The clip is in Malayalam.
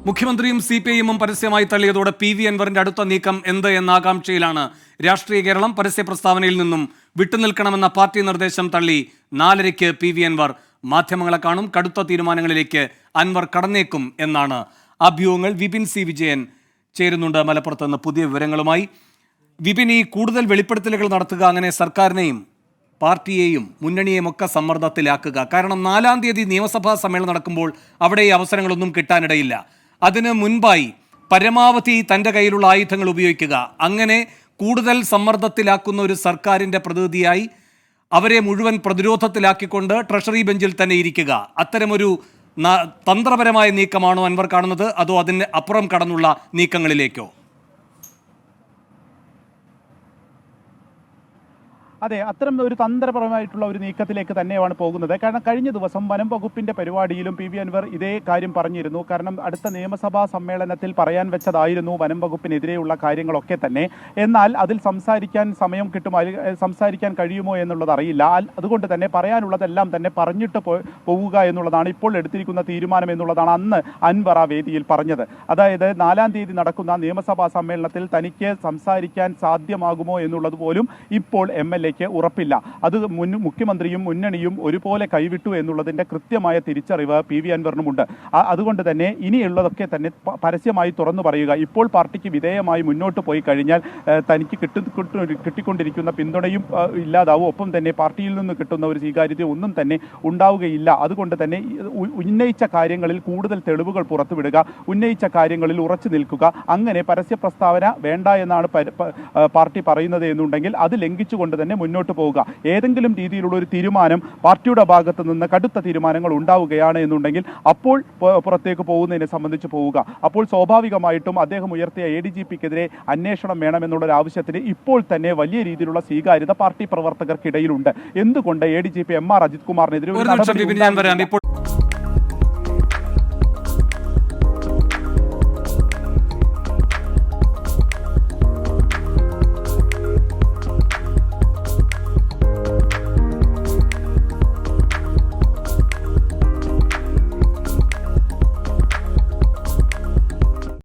മുഖ്യമന്ത്രിയും CPIM പരസ്യമായി തള്ളിയതോടെ PV അൻവറിന്റെ അടുത്ത നീക്കം എന്ത് എന്ന ആകാംക്ഷയിലാണ് രാഷ്ട്രീയ കേരളം. പരസ്യ പ്രസ്താവനയിൽ നിന്നും വിട്ടുനിൽക്കണമെന്ന പാർട്ടി നിർദ്ദേശം തള്ളി 4:30 PV അൻവർ മാധ്യമങ്ങളെ കാണും. കടുത്ത തീരുമാനങ്ങളിലേക്ക് അൻവർ കടന്നേക്കും എന്നാണ് അഭ്യൂഹങ്ങൾ. വിപിൻ C വിജയൻ ചേരുന്നുണ്ട് മലപ്പുറത്ത് നിന്ന് പുതിയ വിവരങ്ങളുമായി. വിപിൻ, ഈ കൂടുതൽ വെളിപ്പെടുത്തലുകൾ നടത്തുക, അങ്ങനെ സർക്കാരിനെയും പാർട്ടിയെയും മുന്നണിയെയും ഒക്കെ സമ്മർദ്ദത്തിലാക്കുക. കാരണം 4-ാം തീയതി നിയമസഭാ സമ്മേളനം നടക്കുമ്പോൾ അവിടെ ഈ അവസരങ്ങളൊന്നും കിട്ടാനിടയില്ല. അതിന് മുൻപായി പരമാവധി തൻ്റെ കയ്യിലുള്ള ആയുധങ്ങൾ ഉപയോഗിക്കുക. അങ്ങനെ കൂടുതൽ സമ്മർദ്ദത്തിലാക്കുന്ന ഒരു സർക്കാരിൻ്റെ പ്രതിനിധിയായി അവരെ മുഴുവൻ പ്രതിരോധത്തിലാക്കിക്കൊണ്ട് ട്രഷറി ബെഞ്ചിൽ തന്നെ ഇരിക്കുക. അത്തരമൊരു തന്ത്രപരമായ നീക്കമാണോ അൻവർ കാണുന്നത്, അതോ അതിന് അപ്പുറം കടന്നുള്ള നീക്കങ്ങളിലേക്കോ? അതെ, അത്തരം ഒരു തന്ത്രപരമായിട്ടുള്ള ഒരു നീക്കത്തിലേക്ക് തന്നെയാണ് പോകുന്നത്. കാരണം കഴിഞ്ഞ ദിവസം വനം വകുപ്പിന്റെ പരിപാടിയിലും PV അൻവർ ഇതേ കാര്യം പറഞ്ഞിരുന്നു. കാരണം അടുത്ത നിയമസഭാ സമ്മേളനത്തിൽ പറയാൻ വെച്ചതായിരുന്നു വനം വകുപ്പിനെതിരെയുള്ള കാര്യങ്ങളൊക്കെ തന്നെ. എന്നാൽ അതിൽ സംസാരിക്കാൻ സമയം കിട്ടുമോ, സംസാരിക്കാൻ കഴിയുമോ എന്നുള്ളത് അറിയില്ല. അതുകൊണ്ട് തന്നെ പറയാനുള്ളതെല്ലാം തന്നെ പറഞ്ഞിട്ട് പോവുക എന്നുള്ളതാണ് ഇപ്പോൾ എടുത്തിരിക്കുന്ന തീരുമാനം എന്നുള്ളതാണ് അന്ന് അൻവർ ആ വേദിയിൽ പറഞ്ഞത്. അതായത് 4-ാം തീയതി നടക്കുന്ന നിയമസഭാ സമ്മേളനത്തിൽ തനിക്ക് സംസാരിക്കാൻ സാധ്യമാകുമോ എന്നുള്ളത് പോലും ഇപ്പോൾ MLA ഉറപ്പില്ല. അത് മുഖ്യമന്ത്രിയും മുന്നണിയും ഒരുപോലെ കൈവിട്ടു എന്നുള്ളതിന്റെ കൃത്യമായ തിരിച്ചറിവ് PV അൻവറിനുമുണ്ട്. അതുകൊണ്ട് തന്നെ ഇനിയുള്ളതൊക്കെ തന്നെ പരസ്യമായി തുറന്നു പറയുക. ഇപ്പോൾ പാർട്ടിക്ക് വിധേയമായി മുന്നോട്ട് പോയി കഴിഞ്ഞാൽ തനിക്ക് കിട്ടിക്കൊണ്ടിരിക്കുന്ന പിന്തുണയും ഇല്ലാതാവും. ഒപ്പം തന്നെ പാർട്ടിയിൽ നിന്ന് കിട്ടുന്ന ഒരു സ്വീകാര്യത ഒന്നും തന്നെ ഉണ്ടാവുകയില്ല. അതുകൊണ്ട് തന്നെ ഉന്നയിച്ച കാര്യങ്ങളിൽ കൂടുതൽ തെളിവുകൾ പുറത്തുവിടുക, ഉന്നയിച്ച കാര്യങ്ങളിൽ ഉറച്ചു നിൽക്കുക. അങ്ങനെ പരസ്യ പ്രസ്താവന വേണ്ട എന്നാണ് പാർട്ടി പറയുന്നത് എന്നുണ്ടെങ്കിൽ അത് ലംഘിച്ചുകൊണ്ട് തന്നെ മുന്നോട്ട് പോവുക. ഏതെങ്കിലും രീതിയിലുള്ള ഒരു തീരുമാനം പാർട്ടിയുടെ ഭാഗത്ത് നിന്ന് കടുത്ത തീരുമാനങ്ങൾ ഉണ്ടാവുകയാണ് എന്നുണ്ടെങ്കിൽ അപ്പോൾ പുറത്തേക്ക് പോകുന്നതിനെ സംബന്ധിച്ച് പോവുക. അപ്പോൾ സ്വാഭാവികമായിട്ടും അദ്ദേഹം ഉയർത്തിയ ADGPക്കെതിരെ അന്വേഷണം വേണമെന്നുള്ളൊരു ആവശ്യത്തിന് ഇപ്പോൾ തന്നെ വലിയ രീതിയിലുള്ള സ്വീകാര്യത പാർട്ടി പ്രവർത്തകർക്കിടയിലുണ്ട്. എന്തുകൊണ്ട് ADGP MR അജിത് കുമാറിനെതിരെ